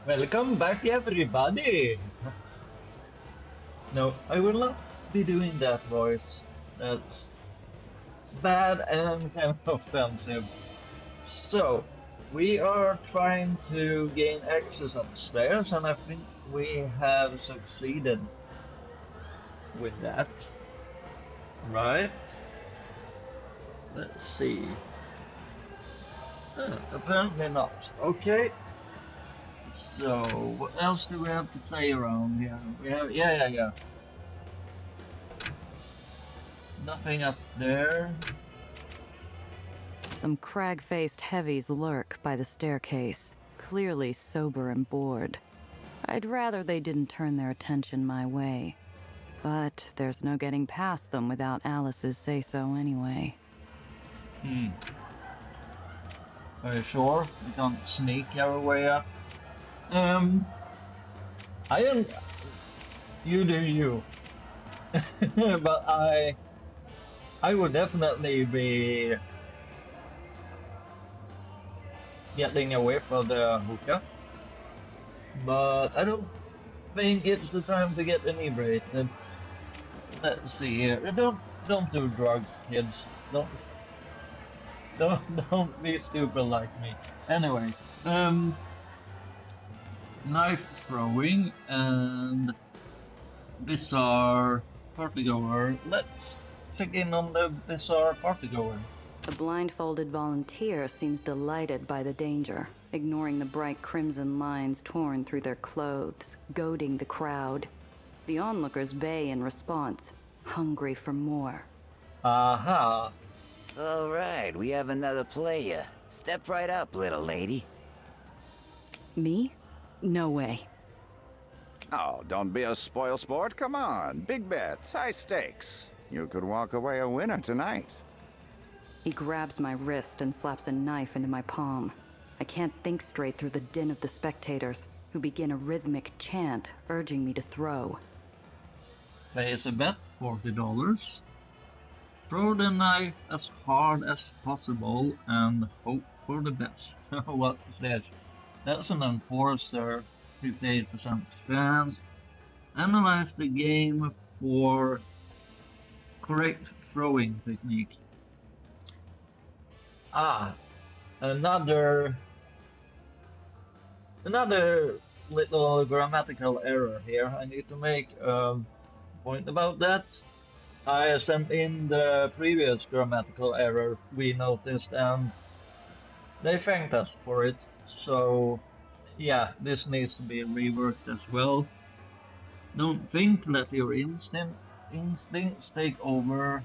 Welcome back, everybody! No, I will not be doing that voice. That's bad and kind of offensive. So, we are trying to gain access upstairs, and I think we have succeeded with that. Right? Let's see. Apparently not. Okay, so what else do we have to play around here? We have, yeah. Nothing up there. Some crag-faced heavies lurk by the staircase, clearly sober and bored. I'd rather they didn't turn their attention my way. But there's no getting past them without Alice's say-so anyway. Are you sure we can't sneak our way up? I am. You do you, but I would definitely be getting away from the hookah. But I don't think it's the time to get inebriated. Let's see here. Don't do drugs, kids. Don't be stupid like me. Anyway, knife throwing and bizarre partygoer. Let's check in on the bizarre partygoer. The blindfolded volunteer seems delighted by the danger, ignoring the bright crimson lines torn through their clothes, goading the crowd. The onlookers bay in response, hungry for more. Aha. All right, we have another player. Step right up, little lady. Me? No way. Oh, don't be a spoil sport. Come on. Big bets, high stakes. You could walk away a winner tonight. He grabs my wrist and slaps a knife into my palm. I can't think straight through the din of the spectators, who begin a rhythmic chant urging me to throw. Place a bet, $40. Throw the knife as hard as possible and hope for the best. What's this? That's an enforcer, 58% chance. Analyze the game for correct throwing technique. Ah, another little grammatical error here. I need to make a point about that. I sent in the previous grammatical error we noticed and they thanked us for it. So yeah, this needs to be reworked as well. Don't think, let your instincts take over.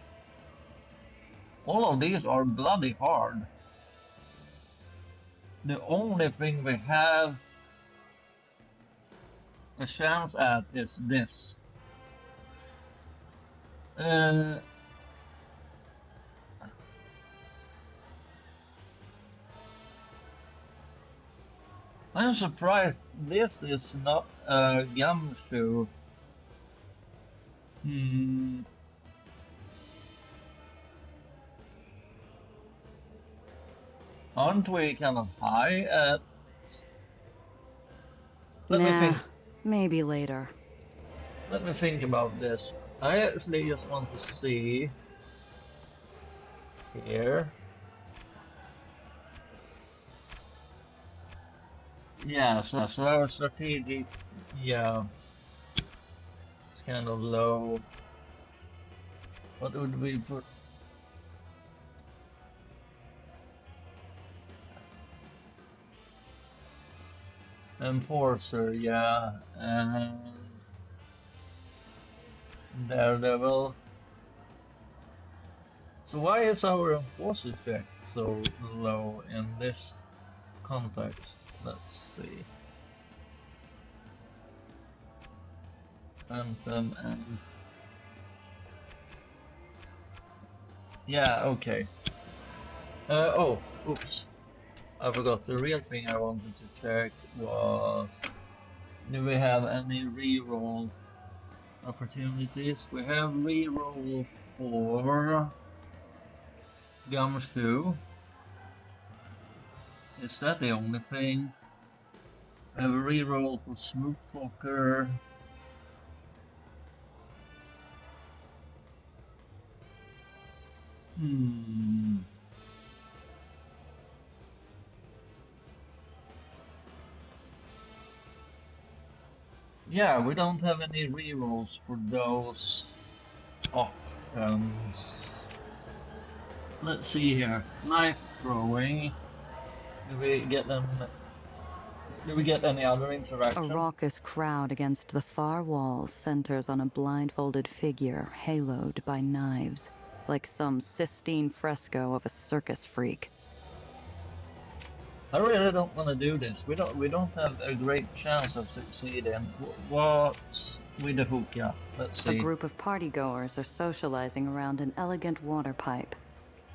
All of these are bloody hard. The only thing we have a chance at is this. Uh, I'm surprised this is not a gumshoe. Hmm. Aren't we kind of high at... Let me Nah, think. maybe later. Let me think about this. I actually just want to see here. Yeah, so our strategic, yeah, it's kind of low. What would we put? Enforcer, yeah, and Daredevil. So why is our enforcer check so low in this context? Let's see. Phantom and yeah, okay. Oops. I forgot the real thing I wanted to check was do we have any reroll opportunities? We have reroll for Gumshoe. Is that the only thing? I have a reroll for Smooth Talker. Yeah, we don't have any rerolls for those options. Let's see here. Knife throwing. Do we get any other A interaction? raucous crowd against the far wall centers on a blindfolded figure haloed by knives, like some Sistine fresco of a circus freak. I really don't want to do this. We don't have a great chance of succeeding. What's with the hookah? Let's A see. group of partygoers are socializing around an elegant water pipe.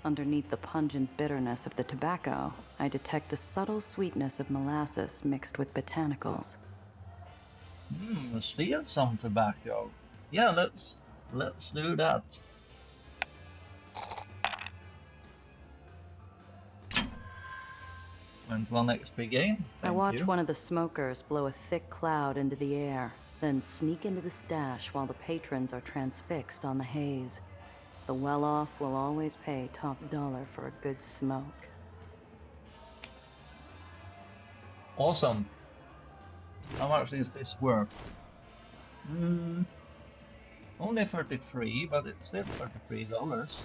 Underneath the pungent bitterness of the tobacco, I detect the subtle sweetness of molasses mixed with botanicals. Steal some tobacco. Yeah, let's do that. And 1 XP gain. I Thank watch you. one of the smokers blow a thick cloud into the air, then sneak into the stash while the patrons are transfixed on the haze. The well-off will always pay top dollar for a good smoke. Awesome. How much is this worth? Only 33, but it's still $33.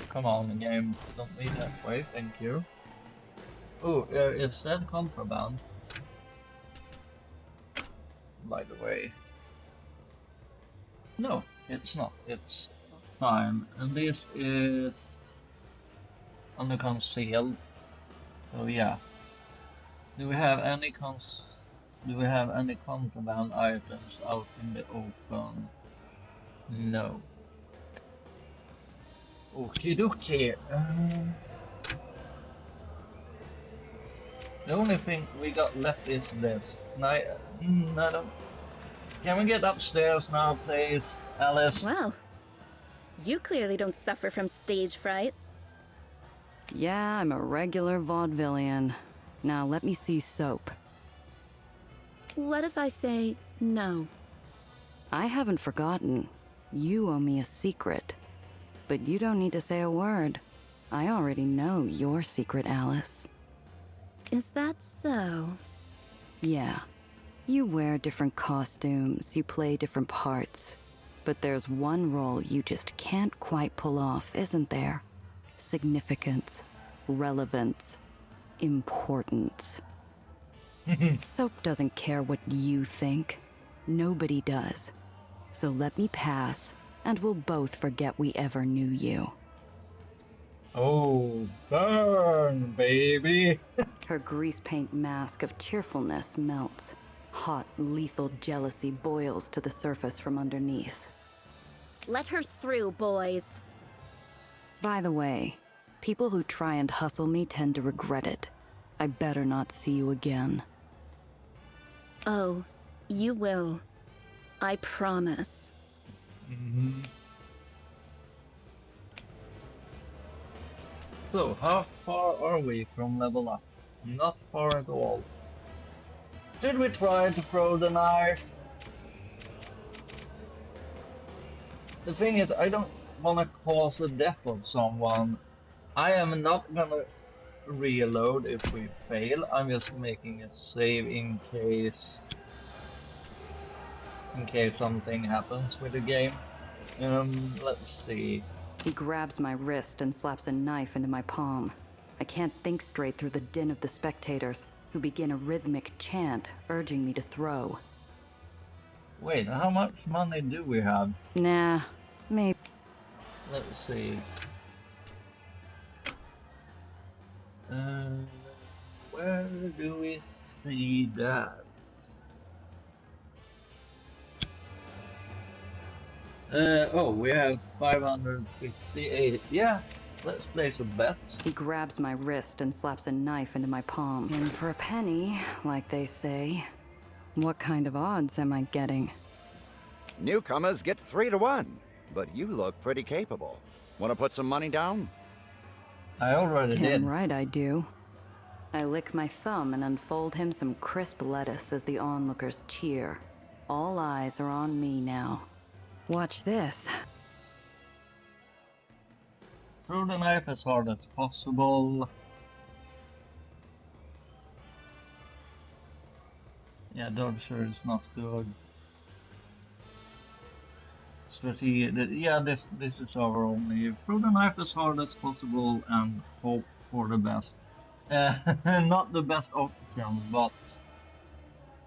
Come on, game. Don't be that way, thank you. Oh, is that contraband? By the way. No, it's not. It's fine. And this is under concealed. So yeah. Do we have any contraband items out in the open? No. Okie dokie. The only thing we got left is this. I don't. Can we get upstairs now, please, Alice? Well, you clearly don't suffer from stage fright. Yeah, I'm a regular vaudevillian. Now let me see soap. What if I say no? I haven't forgotten. You owe me a secret. But you don't need to say a word. I already know your secret, Alice. Is that so? Yeah. You wear different costumes, you play different parts. But there's one role you just can't quite pull off, isn't there? Significance, relevance, importance. Soap doesn't care what you think. Nobody does. So let me pass, and we'll both forget we ever knew you. Oh, burn, baby! Her grease paint mask of cheerfulness melts. Hot, lethal jealousy boils to the surface from underneath. Let her through, boys. By the way, people who try and hustle me tend to regret it. I better not see you again. Oh, you will. I promise. So, how far are we from level up? Not far at all. Should we try to throw the knife? The thing is, I don't want to cause the death of someone. I am not gonna reload if we fail. I'm just making a save in case something happens with the game. Let's see. He grabs my wrist and slaps a knife into my palm. I can't think straight through the din of the spectators, who begin a rhythmic chant urging me to throw. Wait, how much money do we have? Nah, maybe. Let's see. Where do we see that? Oh, we have 558. Yeah, let's place a bet. He grabs my wrist and slaps a knife into my palm. In for a penny, like they say. What kind of odds am I getting? Newcomers get 3 to 1, but you look pretty capable. Want to put some money down? I already Damn did. right I do. I lick my thumb and unfold him some crisp lettuce as the onlookers cheer. All eyes are on me now. Watch this. Throw the knife as hard as possible. Yeah, dodger is not good. Strategy. Yeah, this is our only. Throw the knife as hard as possible and hope for the best. Not the best option, but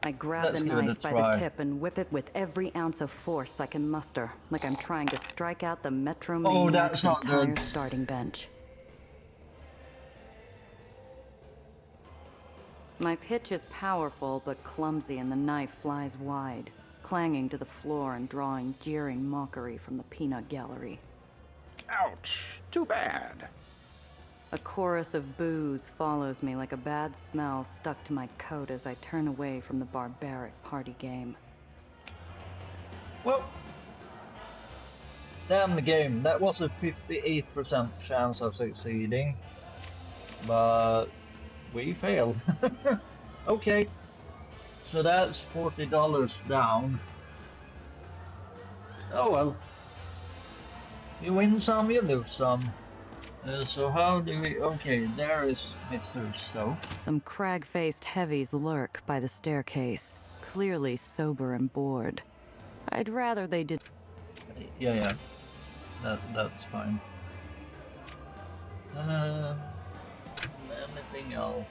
I grab let's the give it a knife by the try. tip and whip it with every ounce of force I can muster, like I'm trying to strike out the Metro Oh, Maniac's that's not entire good. starting bench. My pitch is powerful but clumsy, and the knife flies wide, clanging to the floor and drawing jeering mockery from the peanut gallery. Ouch! Too bad. A chorus of boos follows me like a bad smell stuck to my coat as I turn away from the barbaric party game. Well, damn the game. That was a 58% chance of succeeding, but we failed. Okay, so that's $40 down. Oh well. You win some, you lose some. So how do we... Okay, there is Mr. Soap. Some crag-faced heavies lurk by the staircase, clearly sober and bored. I'd rather they did. Yeah, that's fine. Anything else?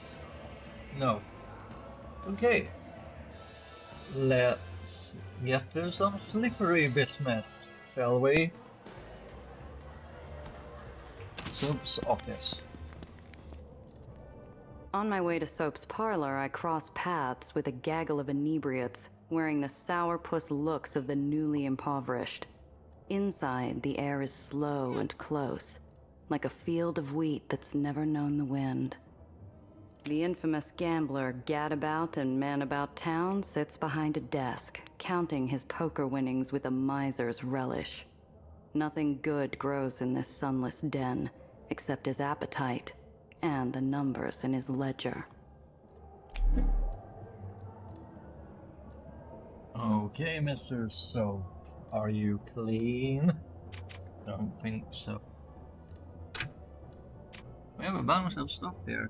No. Okay. Let's get to some slippery business, shall we? Soap's office. On my way to Soap's parlor, I cross paths with a gaggle of inebriates, wearing the sourpuss looks of the newly impoverished. Inside, the air is slow and close, like a field of wheat that's never known the wind. The infamous gambler Gadabout and Man About Town sits behind a desk, counting his poker winnings with a miser's relish. Nothing good grows in this sunless den, except his appetite and the numbers in his ledger. Okay, Mr. Soap. Are you clean? Don't think so. We have a bunch of stuff here.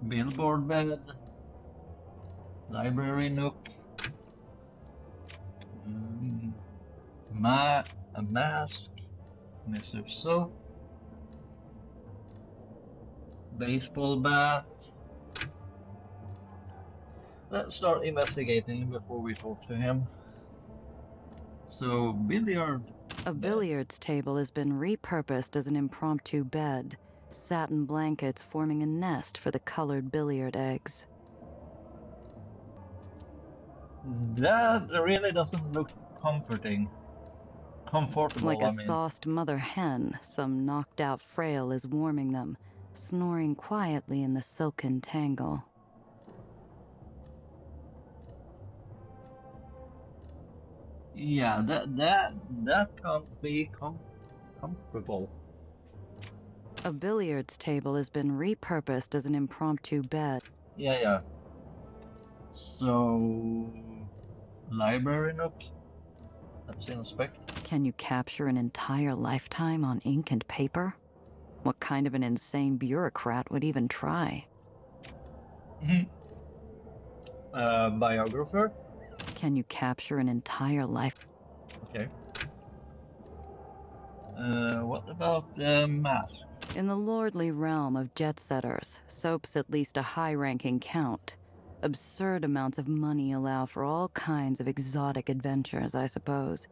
Billboard bed. Library nook. A mask. Mr. Soap. Baseball bat. Let's start investigating before we talk to him. So, billiard A bed. billiards table has been repurposed as an impromptu bed, satin blankets forming a nest for the colored billiard eggs. That really doesn't look comforting. Comfortable, Like a I mean. sauced mother hen, some knocked-out frail is warming them, snoring quietly in the silken tangle. Yeah, that can't be comfortable. A billiards table has been repurposed as an impromptu bed. Yeah. So, library nook. Let's inspect. Can you capture an entire lifetime on ink and paper? What kind of an insane bureaucrat would even try? Biographer. Can you capture an entire life? Okay. What about the mask? In the lordly realm of jet-setters, Soap's at least a high-ranking count. Absurd amounts of money allow for all kinds of exotic adventures, I suppose.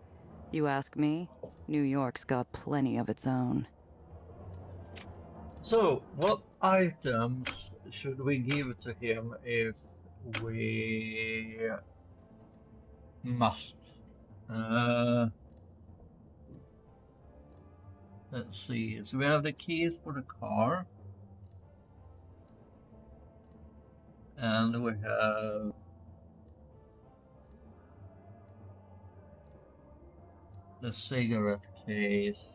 You ask me, New York's got plenty of its own. So, what items should we give to him if we must? Let's see. So we have the keys for the car. And we have the cigarette case.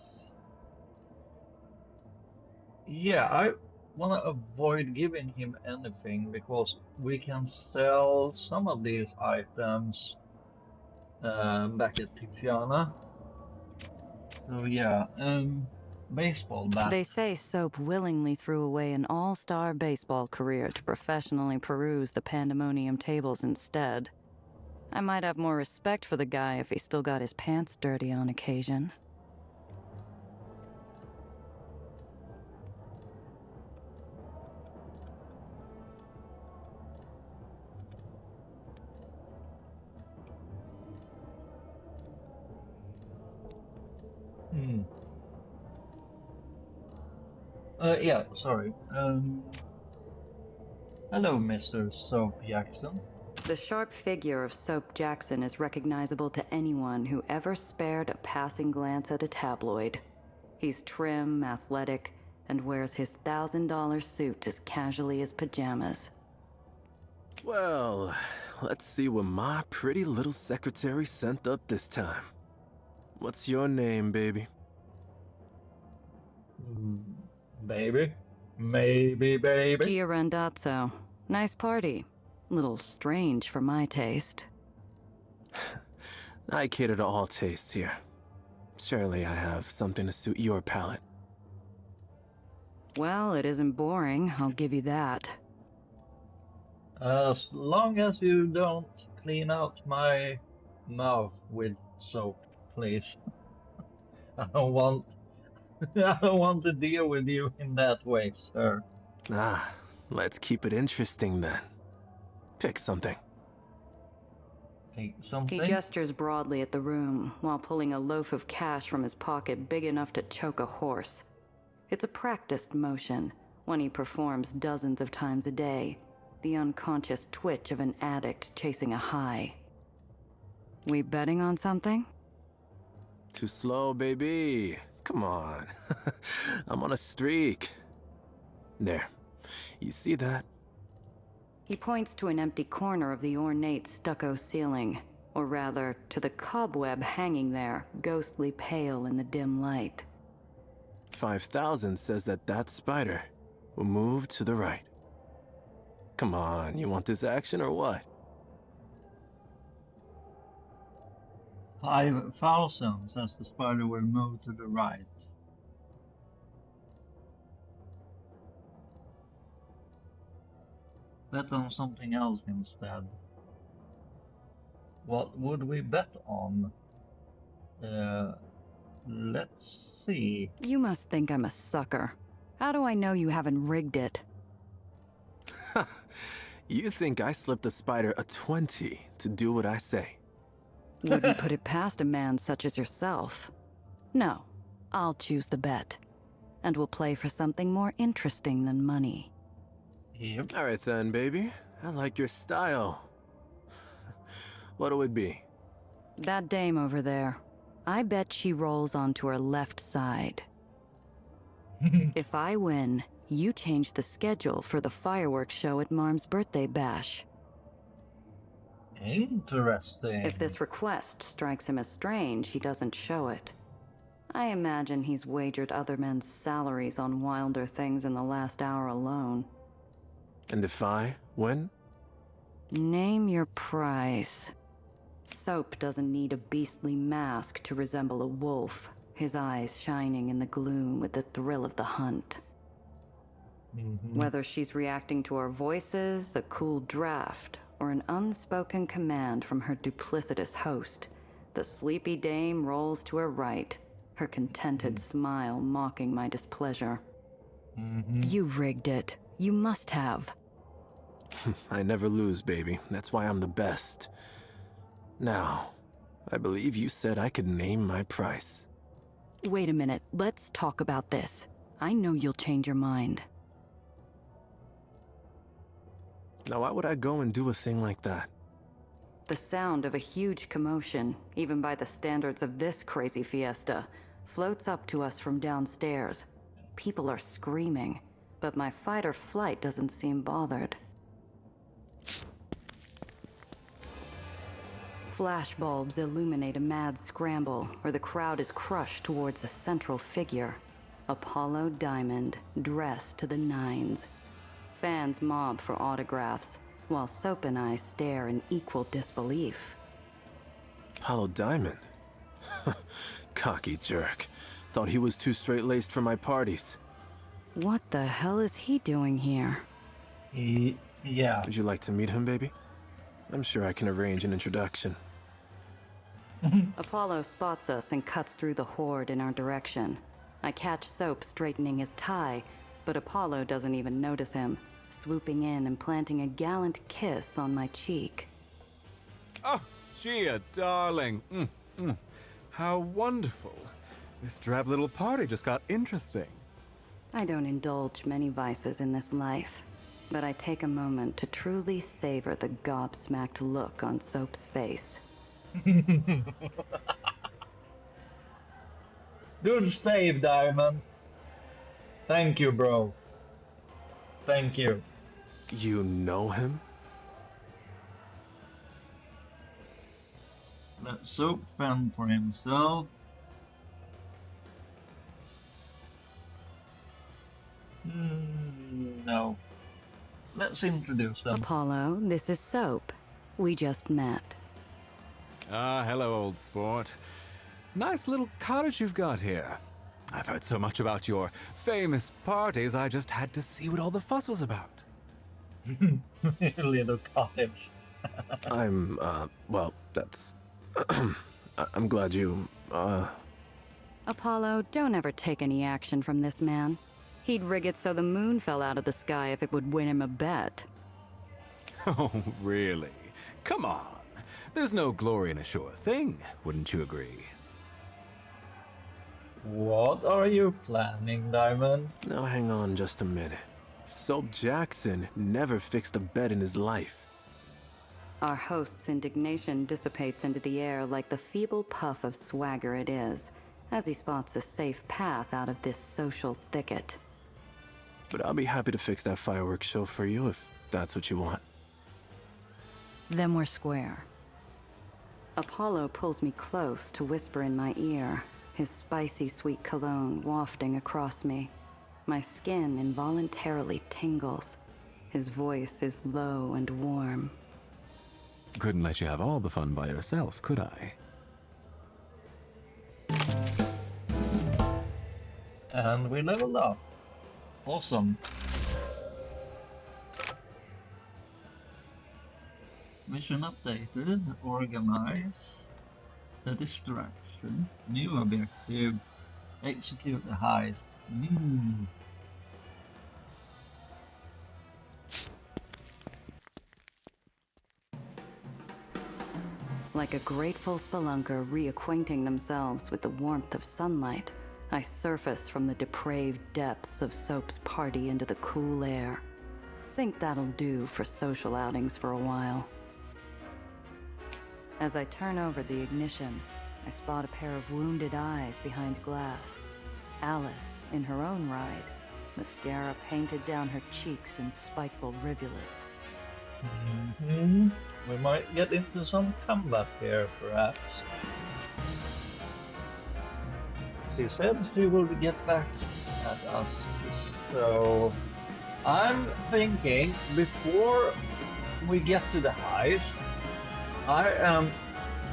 Yeah, want to avoid giving him anything because we can sell some of these items back at Tiziana. So yeah, baseball bat. They say Soap willingly threw away an all-star baseball career to professionally peruse the pandemonium tables instead. I might have more respect for the guy if he still got his pants dirty on occasion. Hmm. Yeah, sorry. Hello, Mr. Soap Jackson. The sharp figure of Soap Jackson is recognizable to anyone who ever spared a passing glance at a tabloid. He's trim, athletic, and wears his $1,000 suit as casually as pajamas. Well, let's see what my pretty little secretary sent up this time. What's your name, baby? Baby? Maybe, baby? Gia Randazzo. Nice party. Little strange for my taste. I cater to all tastes here. Surely I have something to suit your palate. Well, it isn't boring, I'll give you that. As long as you don't clean out my mouth with soap, please. I don't want I don't want to deal with you in that way, sir. Ah, let's keep it interesting then. Pick something. Take He something? gestures broadly at the room while pulling a loaf of cash from his pocket big enough to choke a horse. It's a practiced motion, one he performs dozens of times a day, the unconscious twitch of an addict chasing a high. We betting on something? Too slow, baby. Come on. I'm on a streak. There. You see that? He points to an empty corner of the ornate stucco ceiling, or rather, to the cobweb hanging there, ghostly pale in the dim light. 5,000 says that spider will move to the right. Come on, you want this action or what? 5,000 says the spider will move to the right. Bet on something else instead. What would we bet on? Let's see. You must think I'm a sucker. How do I know you haven't rigged it? You think I slipped a spider a 20 to do what I say? Wouldn't put it past a man such as yourself. No, I'll choose the bet. And we'll play for something more interesting than money. Yep. All right then, baby. I like your style. What'll it be? That dame over there. I bet she rolls onto her left side. If I win, you change the schedule for the fireworks show at Marm's birthday bash. Interesting. If this request strikes him as strange, he doesn't show it. I imagine he's wagered other men's salaries on wilder things in the last hour alone. And if I win? Name your price. Soap doesn't need a beastly mask to resemble a wolf, his eyes shining in the gloom with the thrill of the hunt. Whether she's reacting to our voices, a cool draft, or an unspoken command from her duplicitous host, the sleepy dame rolls to her right, her contented smile mocking my displeasure. You rigged it. You must have. I never lose, baby. That's why I'm the best. Now, I believe you said I could name my price. Wait a minute. Let's talk about this. I know you'll change your mind. Now, why would I go and do a thing like that? The sound of a huge commotion, even by the standards of this crazy fiesta, floats up to us from downstairs. People are screaming, but my fight or flight doesn't seem bothered. Flashbulbs illuminate a mad scramble where the crowd is crushed towards a central figure. Apollo Diamond, dressed to the nines. Fans mob for autographs, while Soap and I stare in equal disbelief. Apollo Diamond? Cocky jerk. Thought he was too straight-laced for my parties. What the hell is he doing here? Yeah. Would you like to meet him, baby? I'm sure I can arrange an introduction. Apollo spots us and cuts through the horde in our direction. I catch Soap straightening his tie, but Apollo doesn't even notice him, swooping in and planting a gallant kiss on my cheek. Oh, Gia, darling. How wonderful. This drab little party just got interesting. I don't indulge many vices in this life, but I take a moment to truly savor the gobsmacked look on Soap's face. Good save, Diamond. Thank you, bro. Thank you. You know him? Let Soap fend for himself. No. Let's introduce them. Apollo, this is Soap. We just met. Ah, hello, old sport. Nice little cottage you've got here. I've heard so much about your famous parties, I just had to see what all the fuss was about. Little cottage. Well, that's... I'm glad you, Apollo, don't ever take any action from this man. He'd rig it so the moon fell out of the sky if it would win him a bet. Oh, really? Come on. There's no glory in a sure thing, wouldn't you agree? What are you planning, Diamond? Now hang on just a minute. Soap Jackson never fixed a bet in his life. Our host's indignation dissipates into the air like the feeble puff of swagger it is, as he spots a safe path out of this social thicket. But I'll be happy to fix that fireworks show for you if that's what you want. Then we're square. Apollo pulls me close to whisper in my ear, his spicy sweet cologne wafting across me. My skin involuntarily tingles. His voice is low and warm. Couldn't let you have all the fun by yourself, could I? And we leveled up. Awesome. Mission updated. Organize. The distraction. New objective. Execute the heist. Like a grateful spelunker reacquainting themselves with the warmth of sunlight, I surface from the depraved depths of Soap's party into the cool air. Think that'll do for social outings for a while. As I turn over the ignition, I spot a pair of wounded eyes behind glass. Alice, in her own ride, mascara painted down her cheeks in spiteful rivulets. We might get into some combat here, perhaps. She said she will get back at us, so I'm thinking before we get to the heist, I am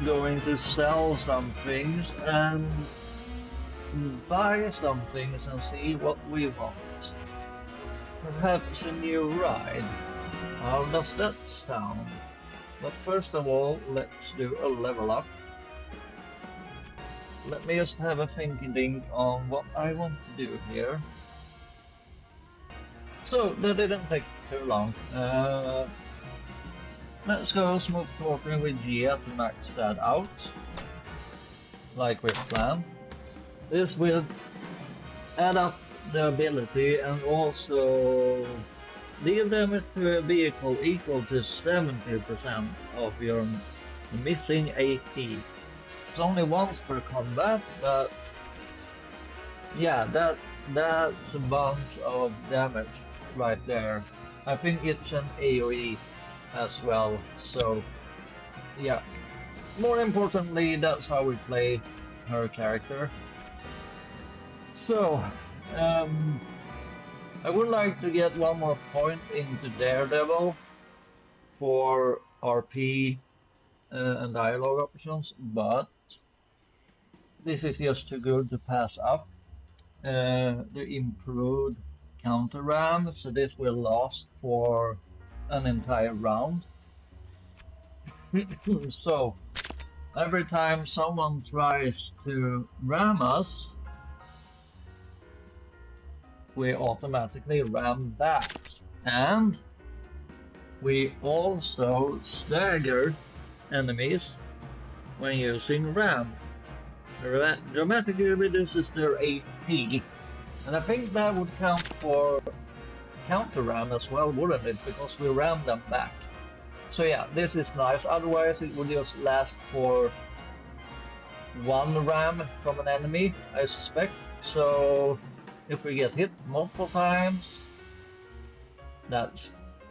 going to sell some things and buy some things and see what we want. Perhaps a new ride. How does that sound? But first of all, let's do a level up. Let me just have a thinking on what I want to do here. So, that didn't take too long. Let's go smooth talking with Gia to max that out. Like we planned. This will add up the ability and also deal damage to a vehicle equal to 70% of your missing AP. It's only once per combat, but yeah, that's a bunch of damage right there. I think it's an AoE as well, so yeah. More importantly, that's how we play her character. So, I would like to get one more point into Daredevil for RP and dialogue options, but this is just too good to pass up. The improved counter ram, so this will last for an entire round. So every time someone tries to ram us, we automatically ram back. And we also stagger enemies when using ram. Dramatically reduces their AP. And I think that would count for counter ram as well, wouldn't it? Because we ram them back. So yeah, this is nice. Otherwise it would just last for one ram from an enemy, I suspect. So if we get hit multiple times,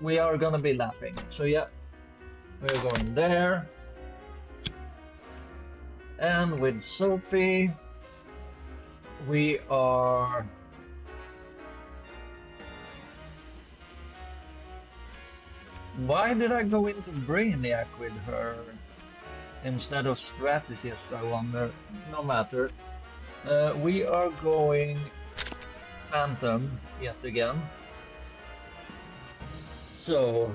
we are gonna be laughing. So yeah, we're going there. And with Sophie, we are... Why did I go into Brainiac with her instead of Strategist, I wonder? No matter. We are going Phantom yet again. So,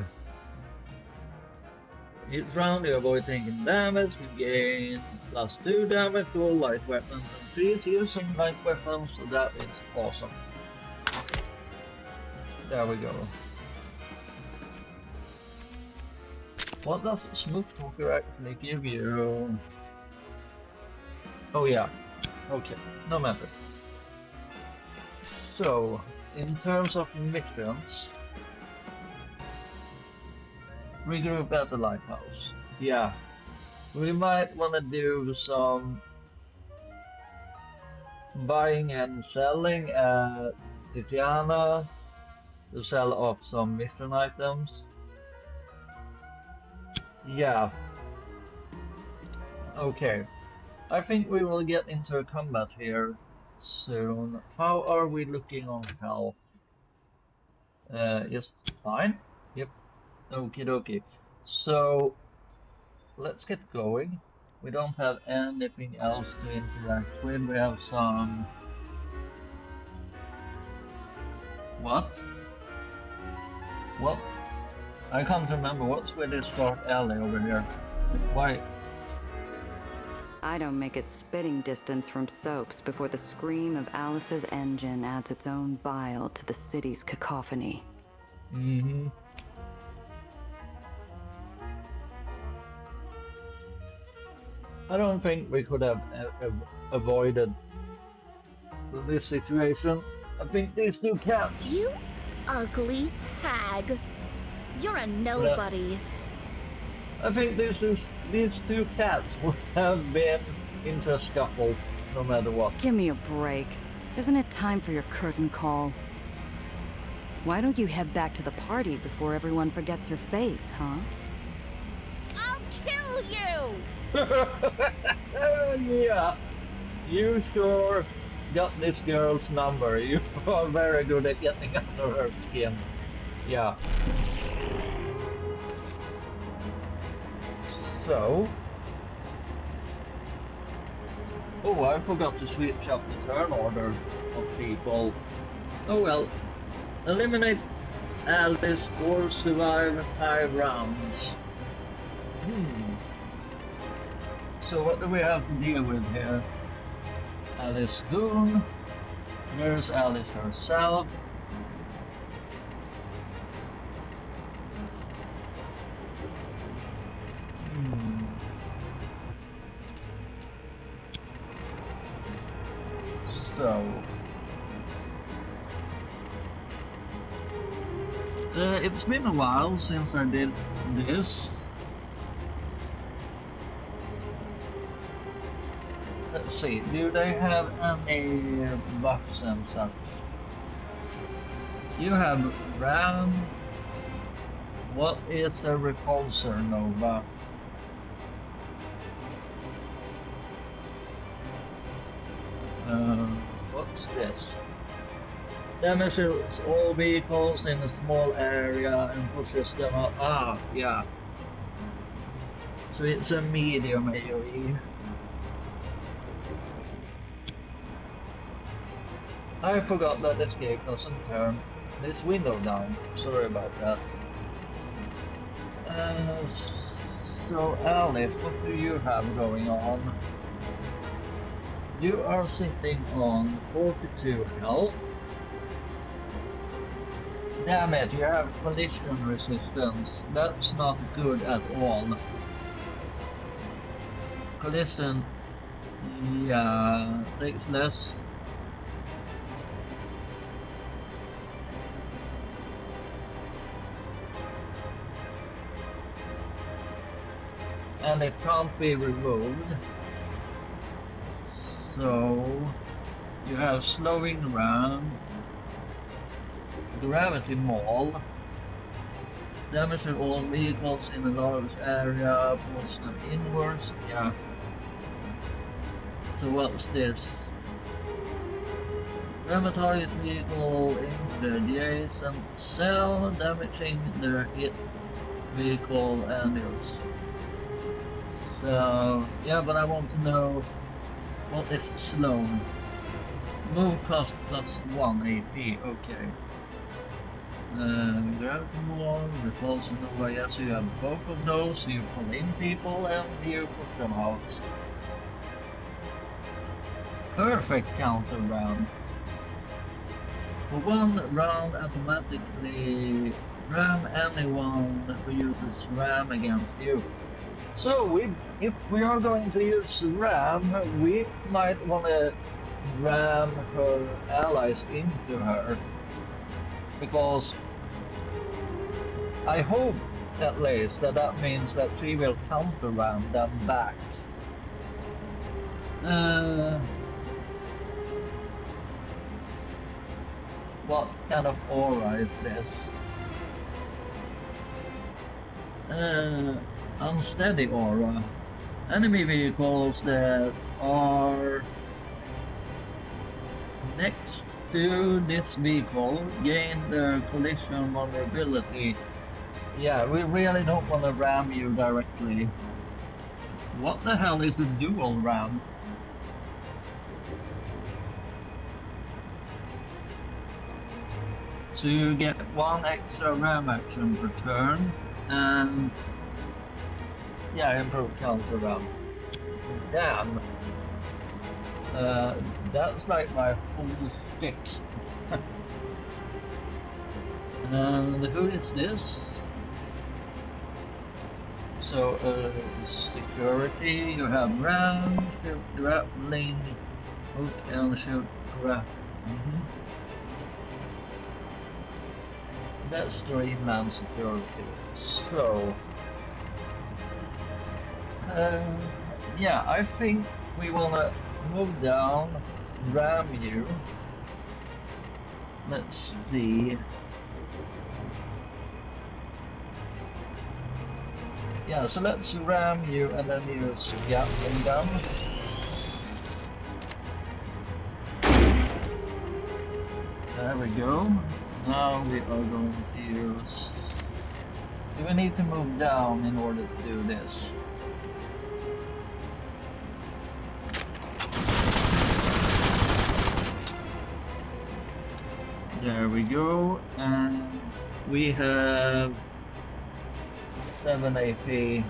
each round you avoid taking damage, you gain +2 damage to all light weapons and freeze using light weapons, so that is awesome. There we go. What does Smooth Talker actually give you? Oh yeah, okay, no matter. So, in terms of missions, regroup at the lighthouse. Yeah, we might want to do some buying and selling at Tiziana to sell off some mission items. Yeah. Okay. I think we will get into a combat here soon. How are we looking on health? Just fine? Yep. Okie dokie. So, let's get going. We don't have anything else to interact with. We have some... What? What? I can't remember. What's with this dark alley over here? Why? I don't make it spitting distance from soaps before the scream of Alice's engine adds its own bile to the city's cacophony. Mm-hmm. I don't think we could have avoided this situation. I think these two cats... You ugly hag. You're a nobody. I think these two cats would have been into a scuffle, no matter what. Give me a break. Isn't it time for your curtain call? Why don't you head back to the party before everyone forgets your face, huh? I'll kill you! Yeah, you sure got this girl's number. You are very good at getting under her skin. Yeah. So... Oh, I forgot to switch up the turn order of people. Oh well. Eliminate Alice or survive 5 rounds. So what do we have to deal with here? Alice Goon. There's Alice herself. So... it's been a while since I did this. Let's see, do they have any buffs and such? You have Ram. What is a repulsor nova? What's this? Damages all vehicles in a small area and pushes them up. Ah, yeah. So it's a medium AoE. I forgot that escape doesn't turn this window down. Sorry about that. So Alice, what do you have going on? You are sitting on 42 health. Damn it, you have collision resistance. That's not good at all. Collision, yeah, takes less. And it can't be removed. So you have slowing ram, gravity maul, damaging all vehicles in a large area, pulls them inwards. Yeah. So what's this? Ram a target vehicle into the adjacent cell, damaging the hit vehicle and yours. So yeah, but I want to know what is slowed. Move cost plus 1 AP. Okay. Gravity Maul, Repulsion Nova, yes, you have both of those, so you pull in people and you push them out. Perfect counter ram. For 1 round, automatically ram anyone who uses ram against you. So if we are going to use ram, we might want to ram her allies into her. Because I hope at least that means that she will counter ram them back. What kind of aura is this? Unsteady aura. Enemy vehicles that are next to this vehicle gain their collision vulnerability. Yeah, we really don't want to ram you directly. What the hell is a dual ram? So you get 1 extra ram action per turn, and yeah, improve counter ram. Damn. That's like my whole stick. And who is this? So, security, you have ram, shoot, grappling, hook, and shoot, grab. That's Dreamland security. So, yeah, I think we wanna move down, ram you. Let's see. Yeah, so let's ram you and then use Gatling gun. There we go. Now we are going to use... Do we need to move down in order to do this? There we go. And we have 7 AP.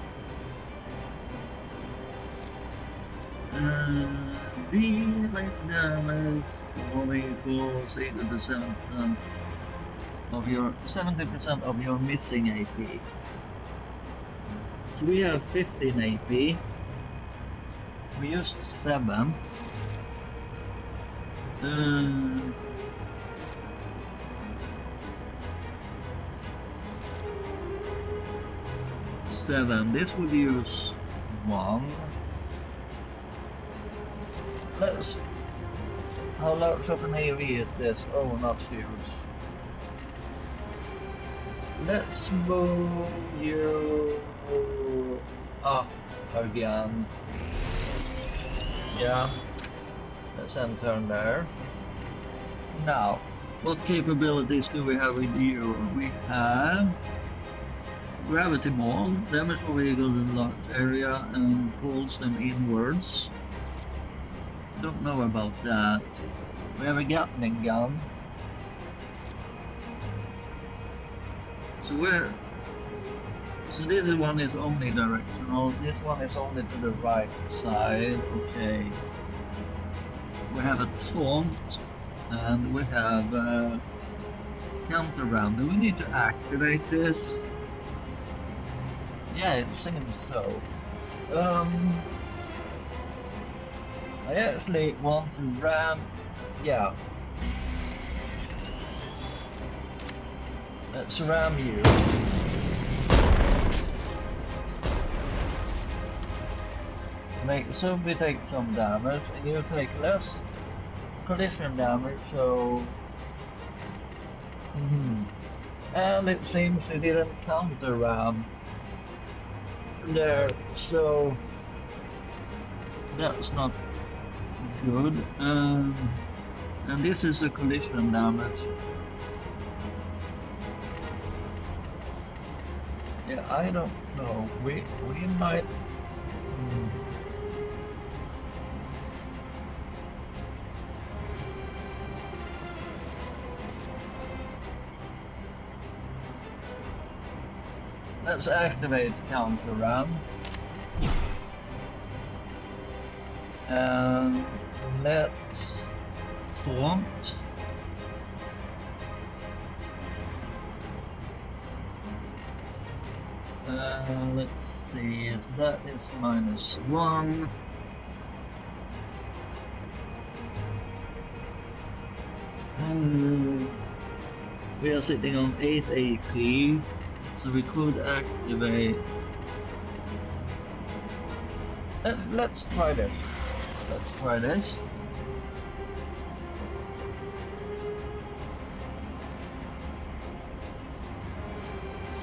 The life damage to all vehicles equal to 70% of your missing AP. So we have 15 AP. We used 7. 7. This would use 1. Let's... How large of an AoE is this? Oh, not huge. Let's move you up again. Yeah. Let's end turn there. Now, What capabilities do we have with you? We have Gravity Maul, damage for vehicles in a large area and pulls them inwards. Don't know about that. We have a Gatling gun. So this one is only directional. This one is only to the right side. Okay. We have a taunt, and we have a counter ram. Do we need to activate this? Yeah, it seems so. I actually want to ram. Yeah. Let's ram you. So we take some damage, and you take less collision damage, so... And it seems we didn't counter ram there, so... That's not good. And this is a collision damage. Yeah, I don't know. We might... Let's activate counter ram. And let's taunt. Let's see, so that is -1. We are sitting on 8 AP, so we could activate. Let's try this. Let's try this.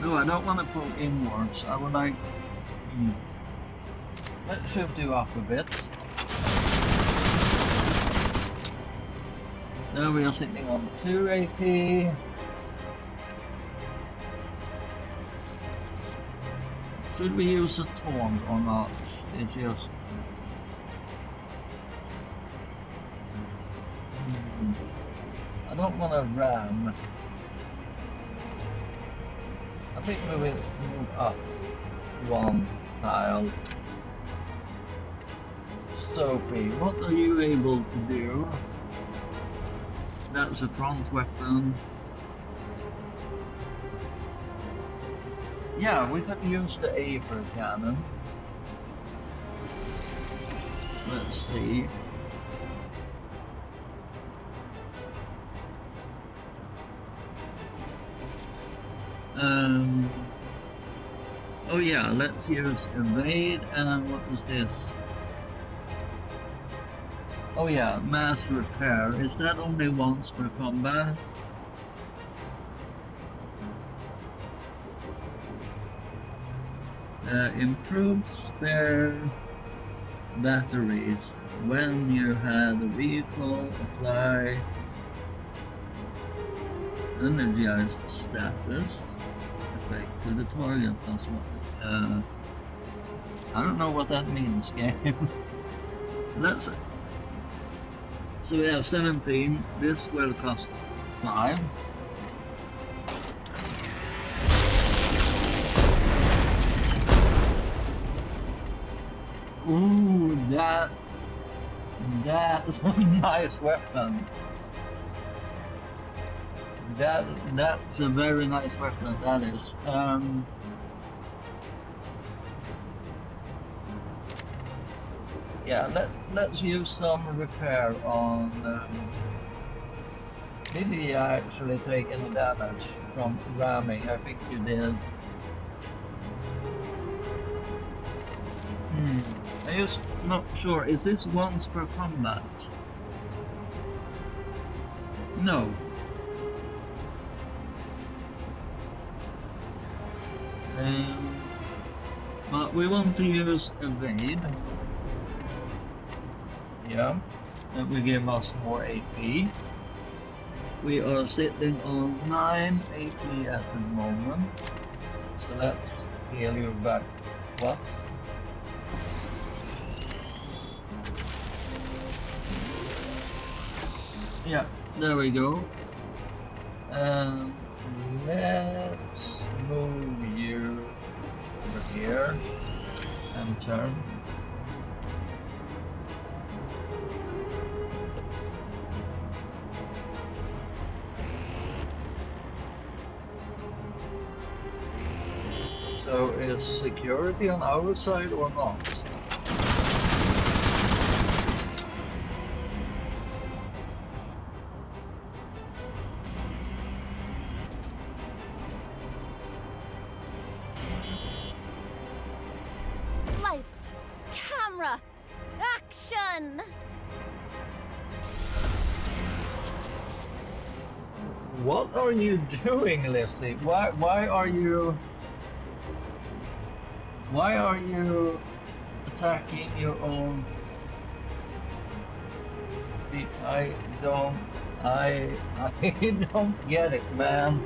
No, I don't want to pull inwards. I would like... Let's shift you up a bit. Now we are sitting on 2 AP. Should we use a taunt or not? It's just... I don't want to ram. I think we will move up 1 tile. Sophie, what are you able to do? That's a front weapon. Yeah, we could use the Aether cannon. Let's see. Oh yeah, let's use evade, and what is this? Oh yeah, mass repair. Is that only once per combat? Improved spare batteries. When you had a vehicle, apply energized status effect to the target plus one. I don't know what that means, game. Let's... So we have 17. This will cost 5. Ooh, that's a nice weapon. That's a very nice weapon, that is. Yeah, let's use some repair on... did he actually take any damage from ramming? I think you did. I'm just not sure. Is this once per combat? No. But we want to use evade. Yeah. That will give us more AP. We are sitting on 9 AP at the moment. So let's heal you back. What? Yeah, there we go. Let's move you over here and turn. So is security on our side or not? Lights, camera, action! What are you doing, Lizzie? Why are you attacking your own I don't I don't get it, man.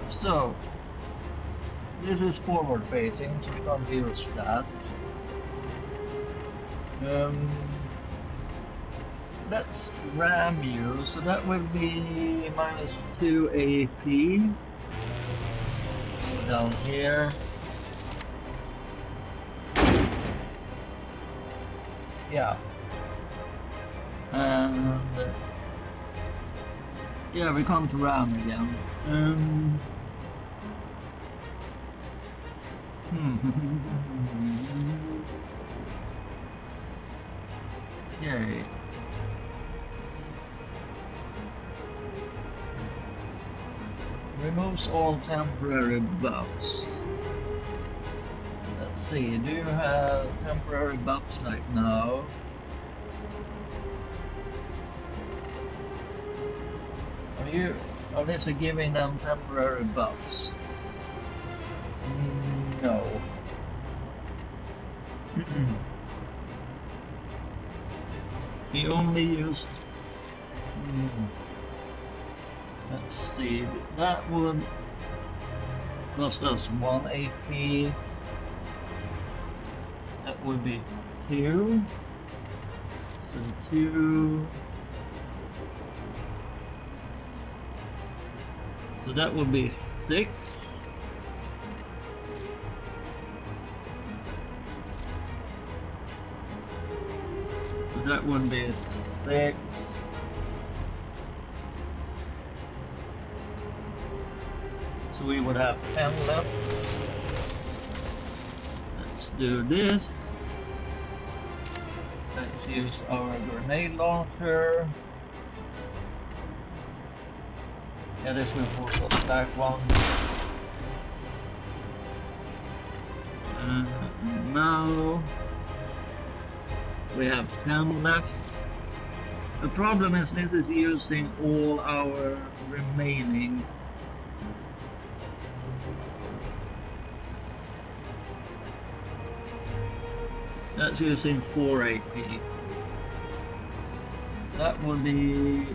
So this is forward facing, so we can't use that. Let's ram you, so that will be -2 AP. Go down here. Yeah. And yeah, we can't ram again. Okay. Removes all temporary buffs. Let's see, do you have temporary buffs like now? Are these giving them temporary buffs? No. He only used. Let's see, that would cost us 1 AP. That would be 2. So 2. So that would be 6. So that would be 6. So we would have 10 left. Let's do this. Let's use our grenade launcher. Yeah, this will force us back 1. Now we have 10 left. The problem is this is using all our remaining. That's using 4 AP. That would be.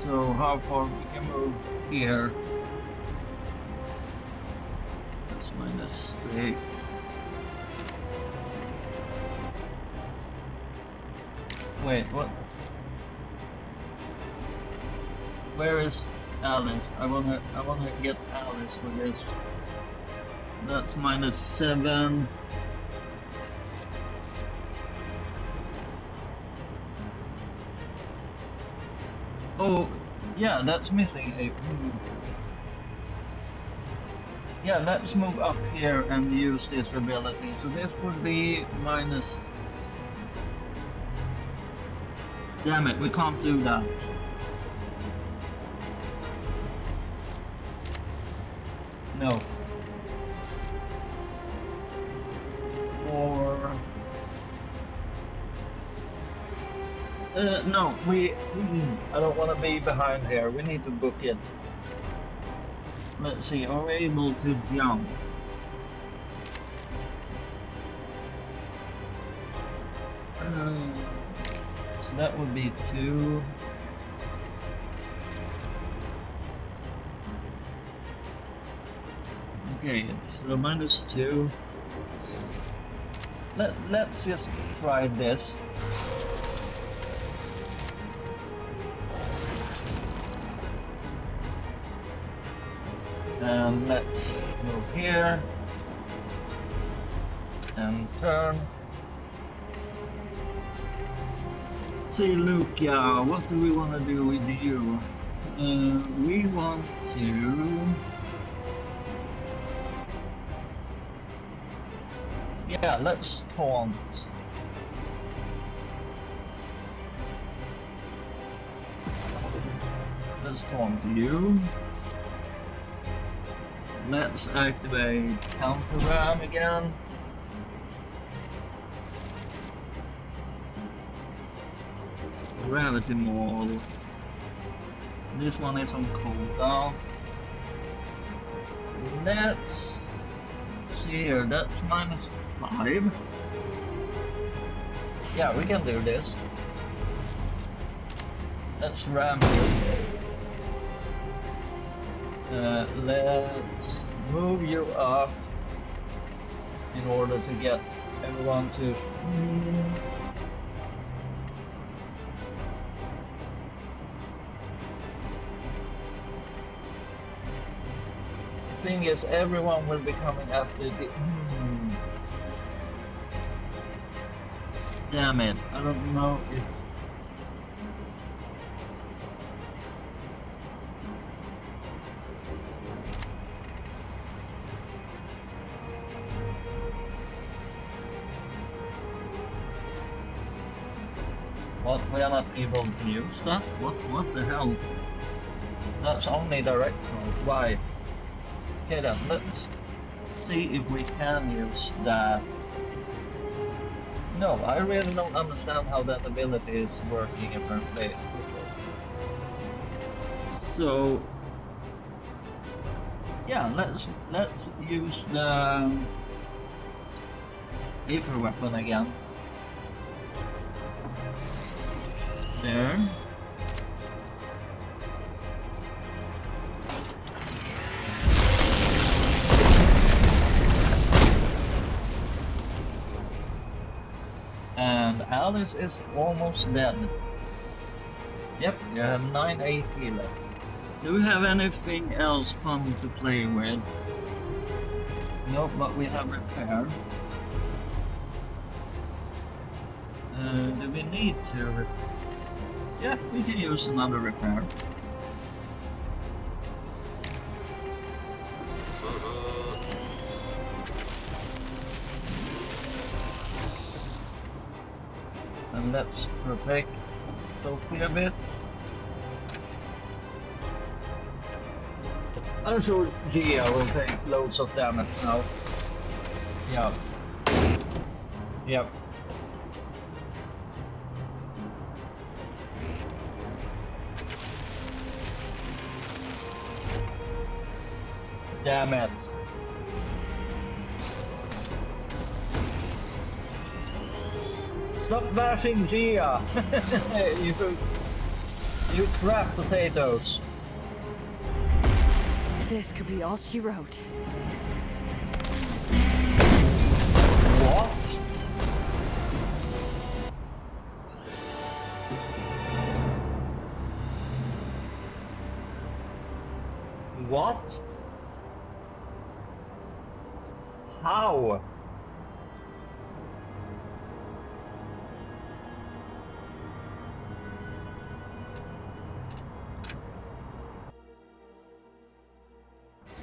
So how far we can move here? That's -6. Wait, what? Where is Alice? I wanna get Alice with this. That's -7. Oh, yeah, that's missing a. Yeah, let's move up here and use this ability. So this would be minus. Damn it, we can't do that. No. Or. No, I don't want to be behind here. We need to book it. Let's see, are we able to jump? So that would be 2. Okay, so -2. Let's just try this. And let's move here and turn. See, Luca, what do we want to do with you? We want to... Yeah, let's taunt. Let's taunt you. Let's activate counter ram again. Gravity Maul. This one is on cooldown. Let's see here, that's -5. Yeah, we can do this. Let's ram you. Let's move you up in order to get everyone to... The thing is, everyone will be coming after the... Damn it, I don't know if... What? We are not able to use that? What the hell? That's only directional. Why? Okay then, let's see if we can use that. No, I really don't understand how that ability is working apparently. Okay. So yeah, let's use the Aether weapon again. There. And Alice is almost dead. Yep, you have 9 AP left. Do we have anything else fun to play with? Nope, but we have repair. Do we need to... Yeah, we can use another repair. And let's protect Sophie a bit. I'm sure Gia will take loads of damage now. Yeah. Yep. Damn it. Stop bashing Gia! You crap potatoes. This could be all she wrote. What? What? How?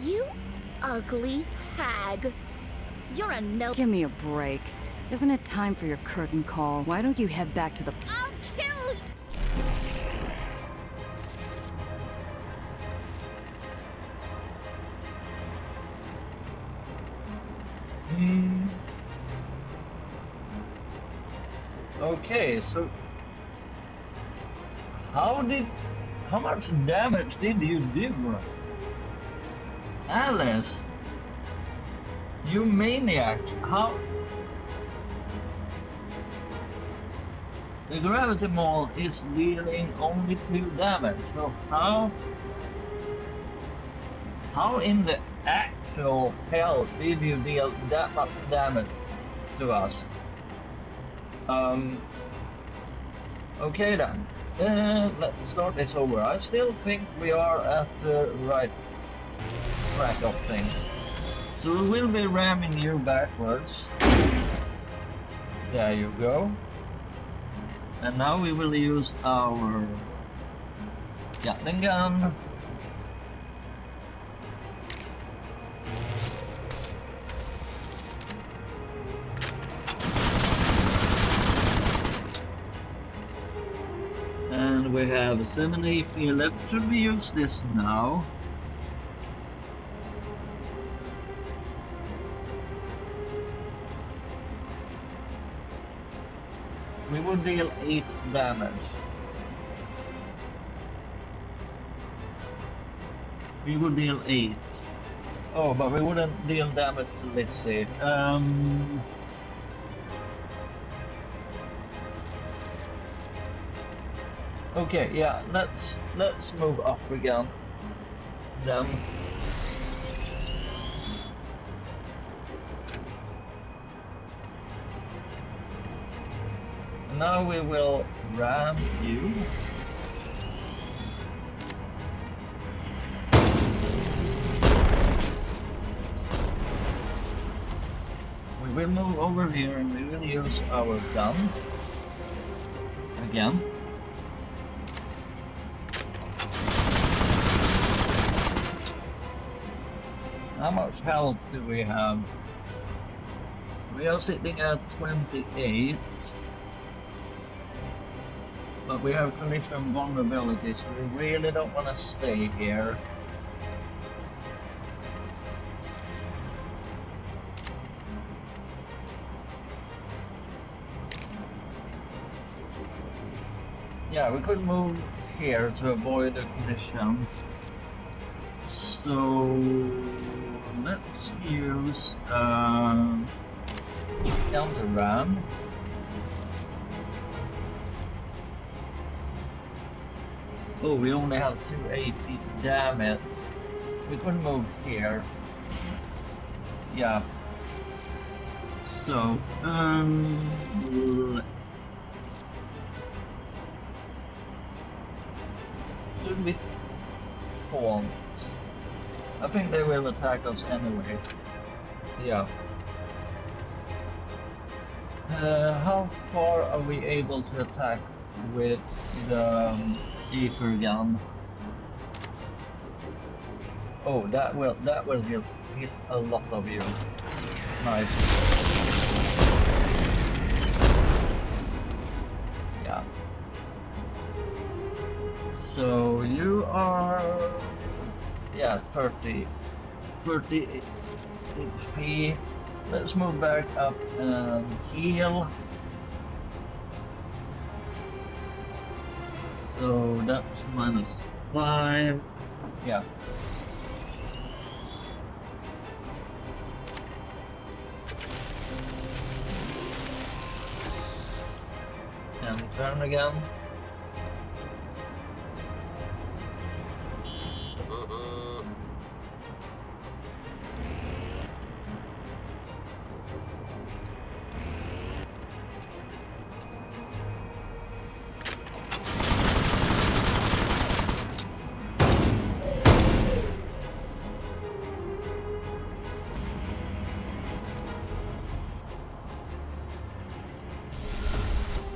You ugly hag. You're a no. Give me a break. Isn't it time for your curtain call? Why don't you head back to the... I'll kill you! Okay, so... How much damage did you do? Alice? You maniac! How... The gravity maul is dealing only 2 damage, so how in the actual hell did you deal that much damage to us? Okay then. Let's start this over. I still think we are at the right track of things. So we will be ramming you backwards. There you go. And now we will use our Gatling gun. And we have 7 AP left. Should we use this now? We would deal 8 damage. We would deal 8. Oh, but we wouldn't deal damage to Lizzie. Okay, yeah, let's move up again. Then. And now we will ram you. We will move over here and we will use our gun. Again. How much health do we have? We are sitting at 28. But we have collision vulnerability, so we really don't want to stay here. Yeah, we could move here to avoid a collision. So let's use counter ram. Oh, we only have 2 AP, damn it. We could move here. Yeah. So, should we taunt? I think they will attack us anyway. Yeah. How far are we able to attack with the Aether gun? Oh, that will hit a lot of you. Nice. Yeah. So you are, yeah, 30 HP. Let's move back up and heal. So that's -5. Yeah. And turn again.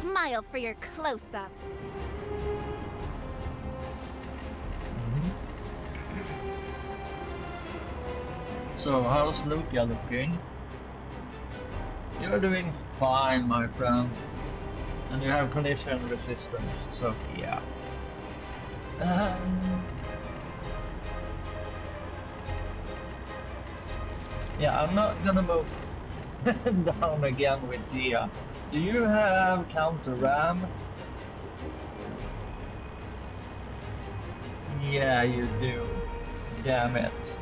Smile for your close-up. So how's Luca looking? You're doing fine, my friend. And you have collision resistance, so yeah. Yeah, I'm not gonna move down again with Gia. Do you have counter ram? Yeah, you do. Damn it.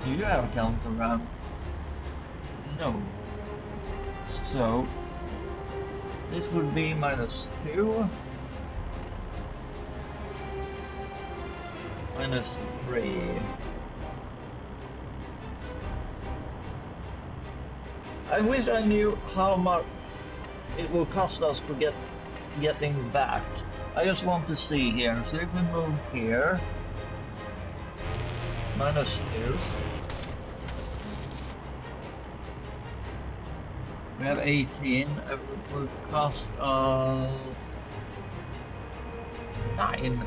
Do you have a counter ram? No. So this would be -2, -3. I wish I knew how much it will cost us to getting back. I just want to see here. So if we move here, -2. We have 18. It will cost us 9.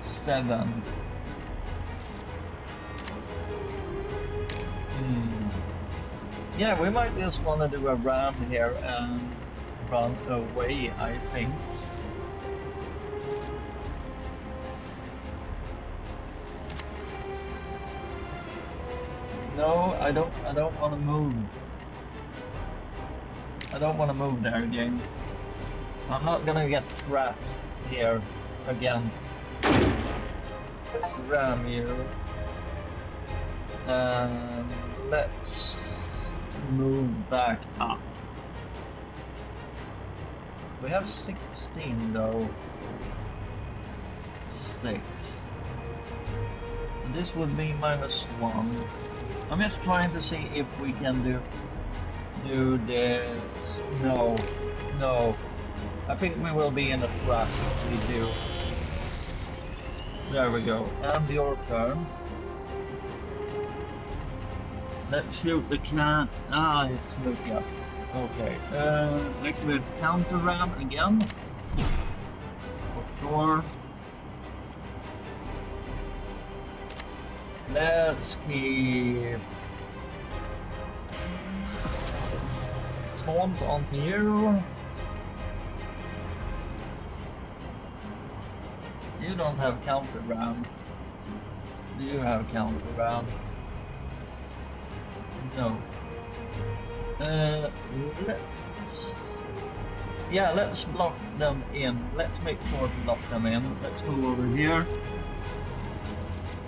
7. Yeah, we might just want to do a ram here and run away, I think. No, I don't want to move. I don't want to move there again. I'm not gonna get trapped here again. Let's ram you. Let's move back up. We have 16 though. 6. This would be -1. I'm just trying to see if we can do this. No. I think we will be in a trap if we do. There we go. And your turn. Let's shoot the cat. Ah, it's Lucia. Okay. Activate counter ram again. For sure. Let's keep taunt on you. You don't have counter ram. Do you have counter ram? No. Let's block them in. Let's make sure to block them in. Let's move over here.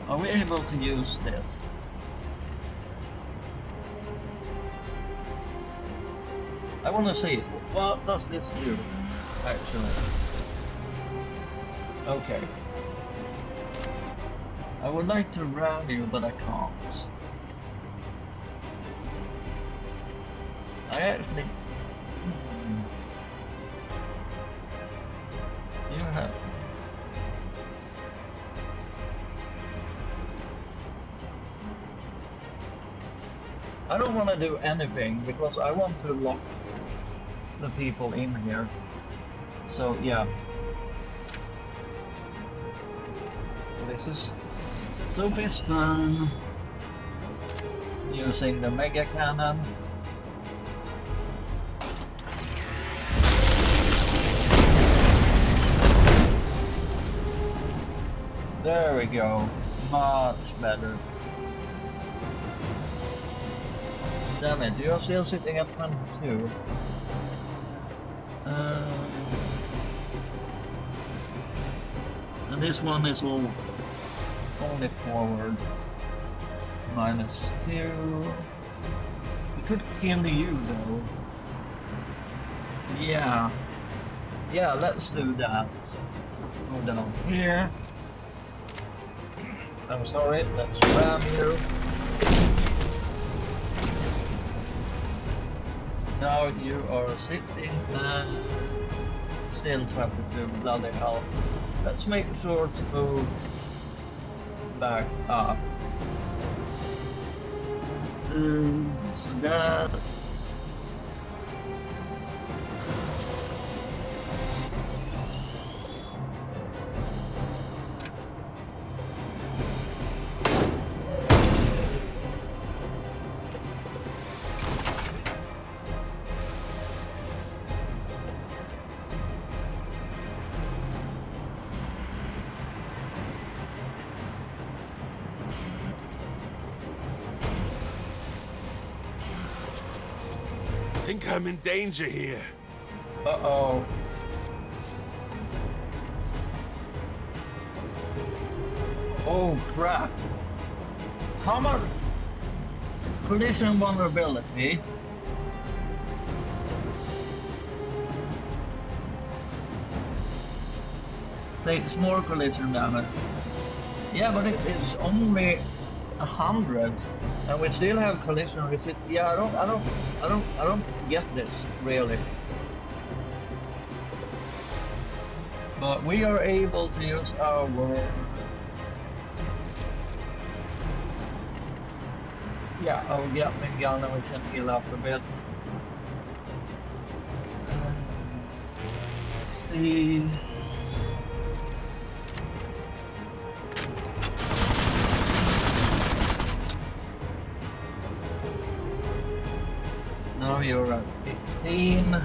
Are we able to use this? I want to see, what does this do, actually? Okay. I would like to ram you, but I can't. I actually... You have... I don't want to do anything, because I want to lock the people in here. So, yeah. This is Sophie's turn. Using the Mega Cannon. There we go. Much better. Damn it, you're still sitting at 22. And this one is all only forward. -2. We could kill you though. Yeah. Yeah, let's do that. Go down here. I'm sorry, let's ram you. Now you are sitting still 22, bloody hell. Let's make sure to move back up. So that... I think I'm in danger here. Uh-oh. Oh crap! How much collision vulnerability? Takes more collision damage. Yeah, but it's only 100, and we still have collision resist. Yeah, I don't get this really. But we are able to use our our Gatling gun, and we can heal up a bit. See. Now you're at 15.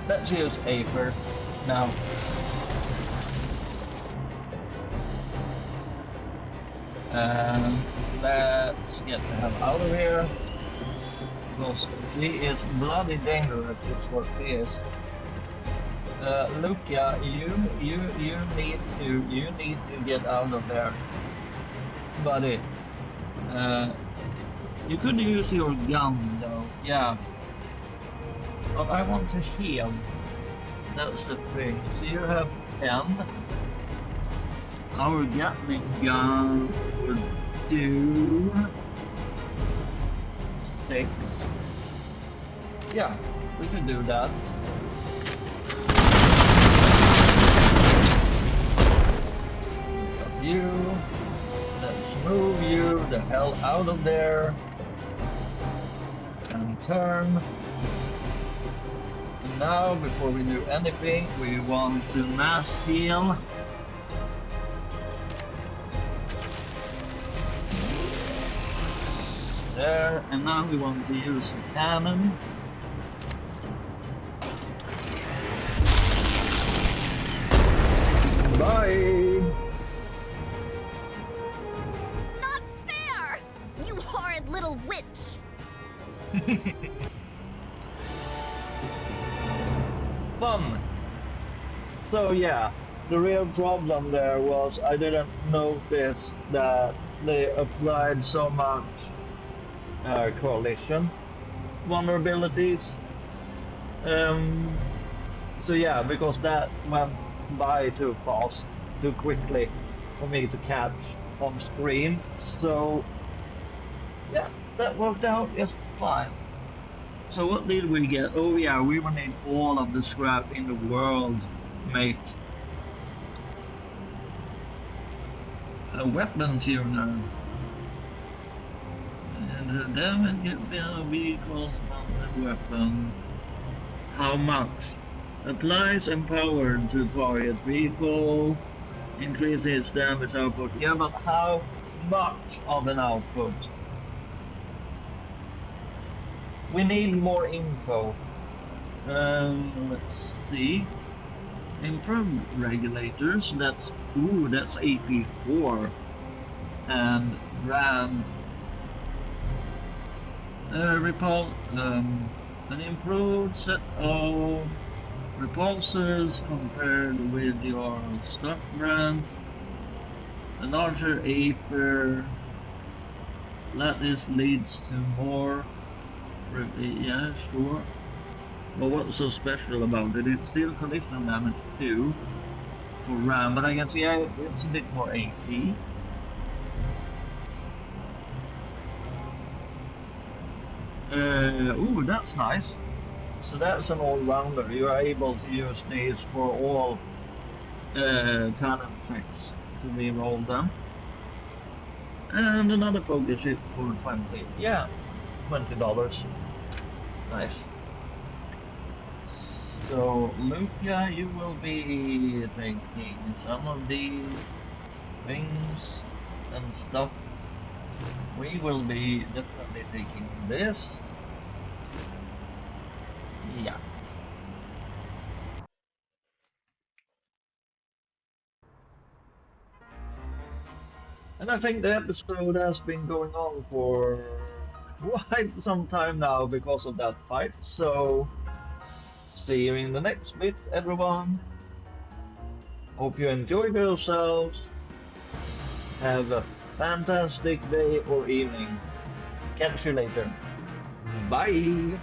Let's use Aether now. Let's get the hell out of here. Because she is bloody dangerous, is what she is. Lucia, you need to get out of there, buddy. You could use your gun though, yeah. But I want to heal. That's the thing. So you have 10. Our Gatling gun would do 6. Yeah, we could do that. You. Let's move you the hell out of there. And turn. And now, before we do anything, we want to mass heal. There, and now we want to use the cannon. Bye! Not fair! You horrid little witch! Fun! So yeah, the real problem there was I didn't notice that they applied so much coalition vulnerabilities. So yeah, because that went by too fast, too quickly for me to catch on screen. So yeah, that worked out just fine. So what did we get? Oh yeah, we will need all of the scrap in the world, mate. A weapon tuner. And the damage vehicles mounted weapon. How much? Applies empowered to target vehicle. Increases damage output. Yeah, but how much of an output? We need more info. Let's see. Improved regulators. That's AP4 and RAM. An improved set of repulsors compared with your stock brand. A larger Aether. This leads to more. Yeah, sure. But what's so special about it? It's still collision damage too for RAM, but I guess yeah, it's a bit more AP. Ooh, that's nice. So that's an all-rounder. You are able to use these for all talent effects to reroll them. And another poker chip for 20. Yeah, $20. Nice. So, Luca, you will be taking some of these things and stuff. We will be definitely taking this. Yeah. And I think the episode has been going on for quite some time now because of that fight. So, see you in the next bit, everyone. Hope you enjoyed yourselves. Have a fantastic day or evening. Catch you later. Bye.